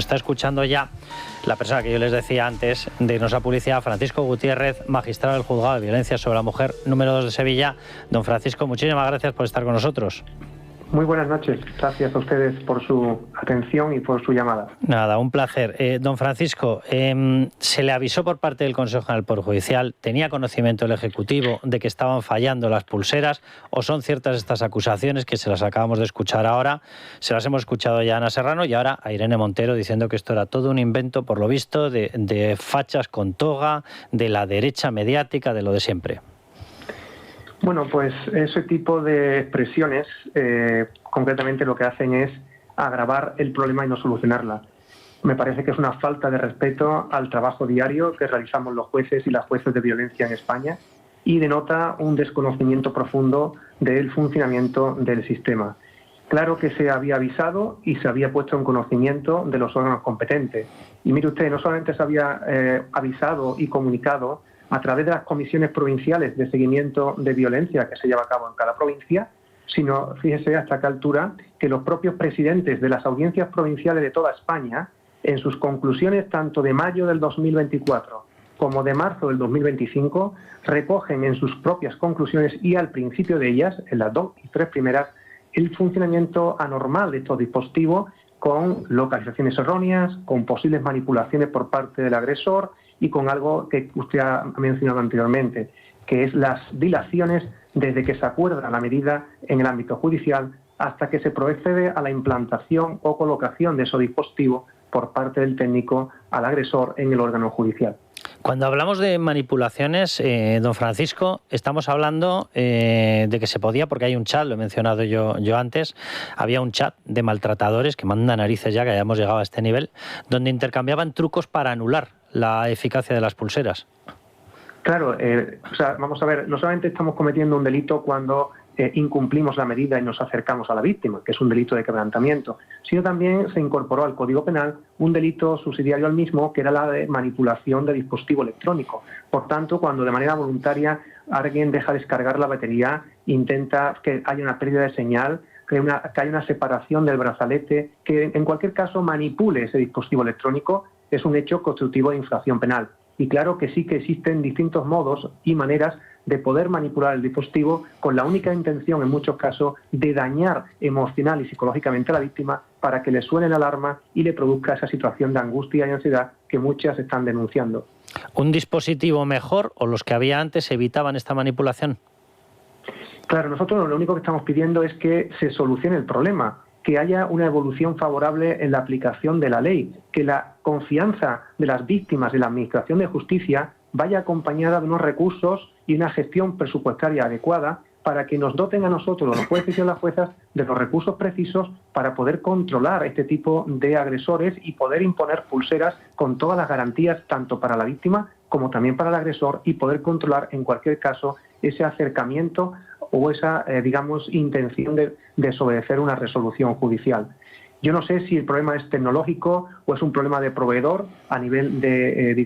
Está escuchando ya la persona que yo les decía antes de irnos a publicidad, Francisco Gutiérrez, magistrado del Juzgado de Violencia sobre la Mujer número 2 de Sevilla. Don Francisco, muchísimas gracias por estar con nosotros. Muy buenas noches. Gracias a ustedes por su atención y por su llamada. Nada, un placer. Don Francisco, se le avisó por parte del Consejo General del Poder Judicial, ¿tenía conocimiento el Ejecutivo de que estaban fallando las pulseras o son ciertas estas acusaciones que se las acabamos de escuchar ahora? Se las hemos escuchado ya a Ana Serrano y ahora a Irene Montero diciendo que esto era todo un invento, por lo visto, de fachas con toga, de la derecha mediática, de lo de siempre. Bueno, pues ese tipo de expresiones concretamente lo que hacen es agravar el problema y no solucionarla. Me parece que es una falta de respeto al trabajo diario que realizamos los jueces y las jueces de violencia en España y denota un desconocimiento profundo del funcionamiento del sistema. Claro que se había avisado y se había puesto en conocimiento de los órganos competentes. Y mire usted, no solamente se había avisado y comunicado a través de las comisiones provinciales de seguimiento de violencia que se lleva a cabo en cada provincia, sino, fíjese hasta qué altura, que los propios presidentes de las audiencias provinciales de toda España, en sus conclusiones tanto de mayo del 2024 como de marzo del 2025, recogen en sus propias conclusiones y al principio de ellas, en las 2 y 3 primeras, el funcionamiento anormal de estos dispositivos con localizaciones erróneas, con posibles manipulaciones por parte del agresor y con algo que usted ha mencionado anteriormente, que es las dilaciones desde que se acuerda la medida en el ámbito judicial hasta que se procede a la implantación o colocación de esos dispositivos por parte del técnico al agresor en el órgano judicial. Cuando hablamos de manipulaciones, don Francisco, estamos hablando de que se podía, porque hay un chat, lo he mencionado yo antes, había un chat de maltratadores que manda narices ya que hayamos llegado a este nivel, donde intercambiaban trucos para anular la eficacia de las pulseras. Claro, vamos a ver, no solamente estamos cometiendo un delito cuando incumplimos la medida y nos acercamos a la víctima, que es un delito de quebrantamiento, sino también se incorporó al Código Penal un delito subsidiario al mismo, que era la de manipulación de dispositivo electrónico. Por tanto, cuando de manera voluntaria alguien deja descargar la batería, intenta que haya una pérdida de señal, que haya una separación del brazalete, que en cualquier caso manipule ese dispositivo electrónico, es un hecho constitutivo de infracción penal. Y claro que sí que existen distintos modos y maneras de poder manipular el dispositivo con la única intención, en muchos casos, de dañar emocional y psicológicamente a la víctima para que le suene la alarma y le produzca esa situación de angustia y ansiedad que muchas están denunciando. ¿Un dispositivo mejor o los que había antes evitaban esta manipulación? Claro, nosotros lo único que estamos pidiendo es que se solucione el problema, que haya una evolución favorable en la aplicación de la ley, que la confianza de las víctimas en la Administración de Justicia vaya acompañada de unos recursos y una gestión presupuestaria adecuada para que nos doten a nosotros, los jueces y las juezas, de los recursos precisos para poder controlar este tipo de agresores y poder imponer pulseras con todas las garantías, tanto para la víctima como también para el agresor, y poder controlar en cualquier caso ese acercamiento o esa, intención de desobedecer una resolución judicial. Yo no sé si el problema es tecnológico o es un problema de proveedor a nivel de,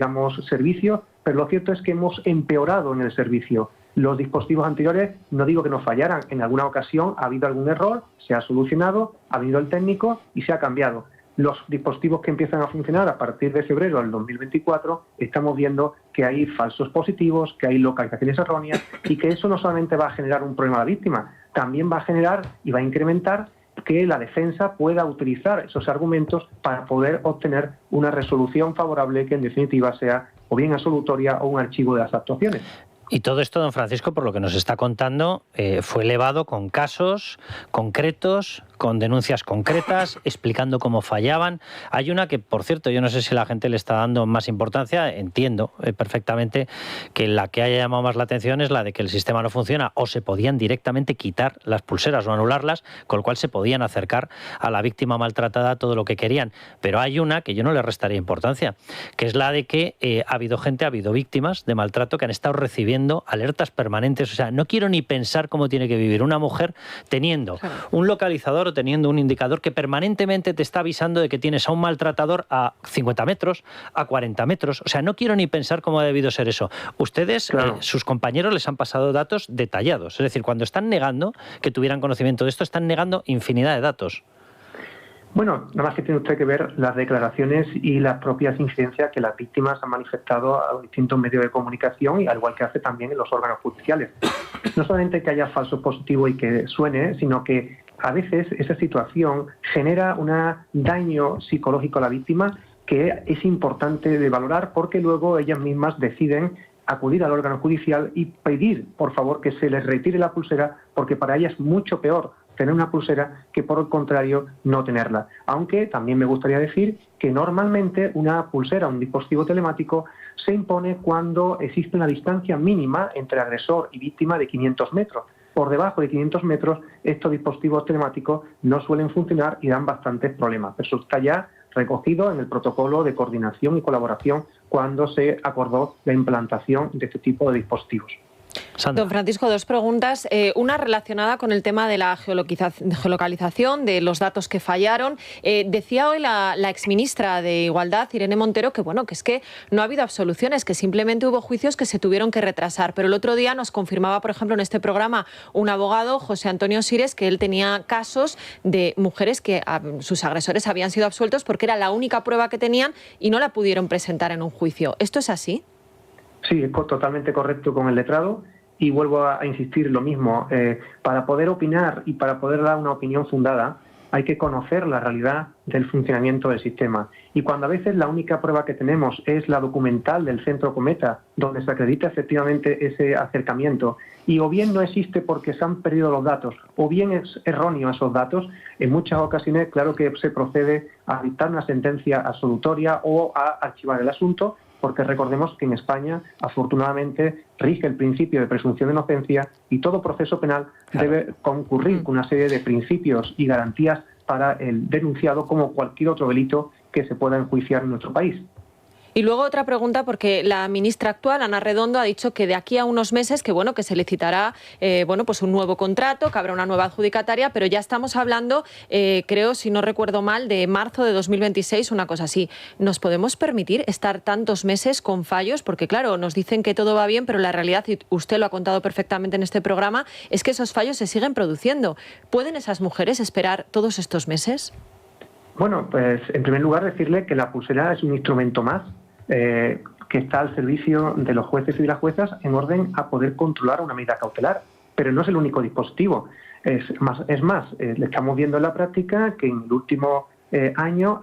servicio, pero lo cierto es que hemos empeorado en el servicio. Los dispositivos anteriores, no digo que no fallaran, en alguna ocasión ha habido algún error, se ha solucionado, ha venido el técnico y se ha cambiado. Los dispositivos que empiezan a funcionar a partir de febrero del 2024, estamos viendo que hay falsos positivos, que hay localizaciones erróneas y que eso no solamente va a generar un problema a la víctima, también va a generar y va a incrementar que la defensa pueda utilizar esos argumentos para poder obtener una resolución favorable que en definitiva sea o bien absolutoria o un archivo de las actuaciones. Y todo esto, don Francisco, por lo que nos está contando, fue elevado con casos concretos, con denuncias concretas, explicando cómo fallaban. Hay una que, por cierto, yo no sé si la gente le está dando más importancia, entiendo perfectamente que la que haya llamado más la atención es la de que el sistema no funciona o se podían directamente quitar las pulseras o anularlas, con lo cual se podían acercar a la víctima maltratada todo lo que querían. Pero hay una que yo no le restaría importancia, que es la de que ha habido víctimas de maltrato que han estado recibiendo alertas permanentes. O sea, no quiero ni pensar cómo tiene que vivir una mujer teniendo un localizador o teniendo un indicador que permanentemente te está avisando de que tienes a un maltratador a 50 metros, a 40 metros. O sea, no quiero ni pensar cómo ha debido ser eso. Ustedes, sus compañeros, les han pasado datos detallados. Es decir, cuando están negando que tuvieran conocimiento de esto, están negando infinidad de datos. Bueno, nada más que tiene usted que ver las declaraciones y las propias incidencias que las víctimas han manifestado a los distintos medios de comunicación, y al igual que hace también en los órganos judiciales. No solamente que haya falso positivo y que suene, sino que a veces esa situación genera un daño psicológico a la víctima que es importante de valorar, porque luego ellas mismas deciden acudir al órgano judicial y pedir, por favor, que se les retire la pulsera, porque para ellas es mucho peor tener una pulsera que, por el contrario, no tenerla. Aunque también me gustaría decir que normalmente una pulsera, un dispositivo telemático, se impone cuando existe una distancia mínima entre agresor y víctima de 500 metros. Por debajo de 500 metros, estos dispositivos telemáticos no suelen funcionar y dan bastantes problemas. Eso está ya recogido en el protocolo de coordinación y colaboración cuando se acordó la implantación de este tipo de dispositivos. Sandra. Don Francisco, dos preguntas. Una relacionada con el tema de la geolocalización, de los datos que fallaron. Decía hoy la exministra de Igualdad, Irene Montero, que bueno, que es que no ha habido absoluciones, que simplemente hubo juicios que se tuvieron que retrasar. Pero el otro día nos confirmaba, por ejemplo, en este programa, un abogado, José Antonio Sires, que él tenía casos de mujeres que sus agresores habían sido absueltos porque era la única prueba que tenían y no la pudieron presentar en un juicio. ¿Esto es así? Sí, es totalmente correcto con el letrado. Y vuelvo a insistir lo mismo, para poder opinar y para poder dar una opinión fundada hay que conocer la realidad del funcionamiento del sistema. Y cuando a veces la única prueba que tenemos es la documental del Centro Cometa, donde se acredita efectivamente ese acercamiento, y o bien no existe porque se han perdido los datos, o bien es erróneo esos datos, en muchas ocasiones claro que se procede a dictar una sentencia absolutoria o a archivar el asunto, porque recordemos que en España, afortunadamente, rige el principio de presunción de inocencia y todo proceso penal debe concurrir con una serie de principios y garantías para el denunciado, como cualquier otro delito que se pueda enjuiciar en nuestro país. Y luego otra pregunta, porque la ministra actual, Ana Redondo, ha dicho que de aquí a unos meses que se licitará pues un nuevo contrato, que habrá una nueva adjudicataria, pero ya estamos hablando, creo, si no recuerdo mal, de marzo de 2026, una cosa así. ¿Nos podemos permitir estar tantos meses con fallos? Porque claro, nos dicen que todo va bien, pero la realidad, y usted lo ha contado perfectamente en este programa, es que esos fallos se siguen produciendo. ¿Pueden esas mujeres esperar todos estos meses? Bueno, pues en primer lugar decirle que la pulsera es un instrumento más que está al servicio de los jueces y de las juezas en orden a poder controlar una medida cautelar, pero no es el único dispositivo. Es más, le estamos viendo en la práctica que en el último año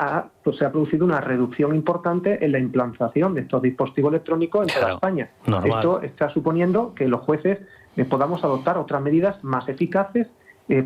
se ha producido una reducción importante en la implantación de estos dispositivos electrónicos en toda España. Normal. Esto está suponiendo que los jueces podamos adoptar otras medidas más eficaces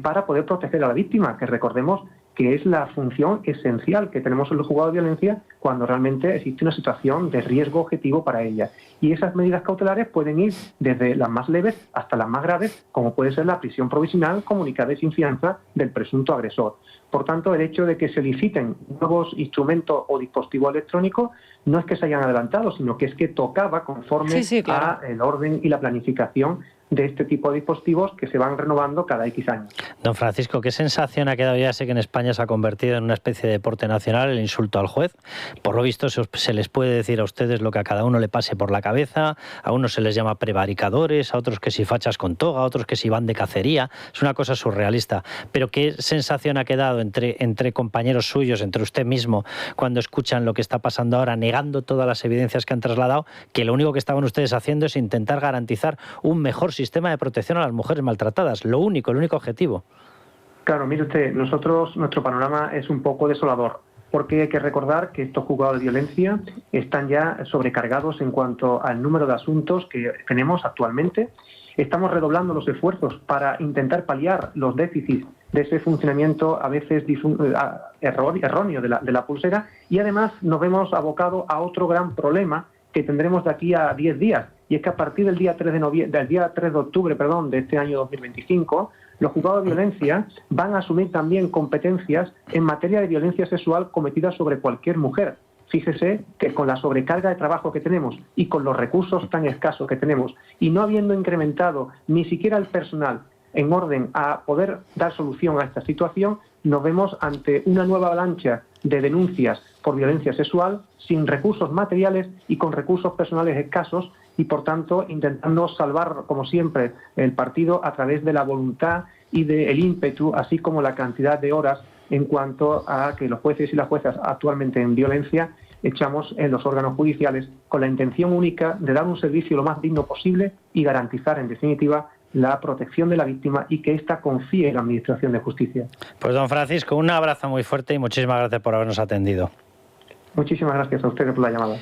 para poder proteger a la víctima, que recordemos que es la función esencial que tenemos en los juzgados de violencia cuando realmente existe una situación de riesgo objetivo para ella. Y esas medidas cautelares pueden ir desde las más leves hasta las más graves, como puede ser la prisión provisional comunicada y sin fianza del presunto agresor. Por tanto, el hecho de que se liciten nuevos instrumentos o dispositivos electrónicos no es que se hayan adelantado, sino que es que tocaba conforme a el orden y la planificación de este tipo de dispositivos que se van renovando cada X años. Don Francisco, ¿qué sensación ha quedado? Ya sé que en España se ha convertido en una especie de deporte nacional el insulto al juez. Por lo visto se les puede decir a ustedes lo que a cada uno le pase por la cabeza, a unos se les llama prevaricadores, a otros que si fachas con toga, a otros que si van de cacería. Es una cosa surrealista. Pero ¿qué sensación ha quedado entre compañeros suyos, entre usted mismo, cuando escuchan lo que está pasando ahora, negando todas las evidencias que han trasladado, que lo único que estaban ustedes haciendo es intentar garantizar un mejor sistema de protección a las mujeres maltratadas? El único objetivo. Claro, mire usted, nuestro panorama es un poco desolador, porque hay que recordar que estos juzgados de violencia están ya sobrecargados en cuanto al número de asuntos que tenemos actualmente. Estamos redoblando los esfuerzos para intentar paliar los déficits de ese funcionamiento a veces erróneo de la pulsera, y además nos vemos abocados a otro gran problema que tendremos de aquí a 10 días, y es que a partir del día 3 de octubre de este año 2025, los juzgados de violencia van a asumir también competencias en materia de violencia sexual cometida sobre cualquier mujer. Fíjese que con la sobrecarga de trabajo que tenemos y con los recursos tan escasos que tenemos, y no habiendo incrementado ni siquiera el personal en orden a poder dar solución a esta situación, nos vemos ante una nueva avalancha de denuncias por violencia sexual sin recursos materiales y con recursos personales escasos, y por tanto intentando salvar, como siempre, el partido a través de la voluntad y del ímpetu, así como la cantidad de horas en cuanto a que los jueces y las juezas actualmente en violencia echamos en los órganos judiciales con la intención única de dar un servicio lo más digno posible y garantizar, en definitiva, la protección de la víctima y que ésta confíe en la Administración de Justicia. Pues don Francisco, un abrazo muy fuerte y muchísimas gracias por habernos atendido. Muchísimas gracias a ustedes por la llamada.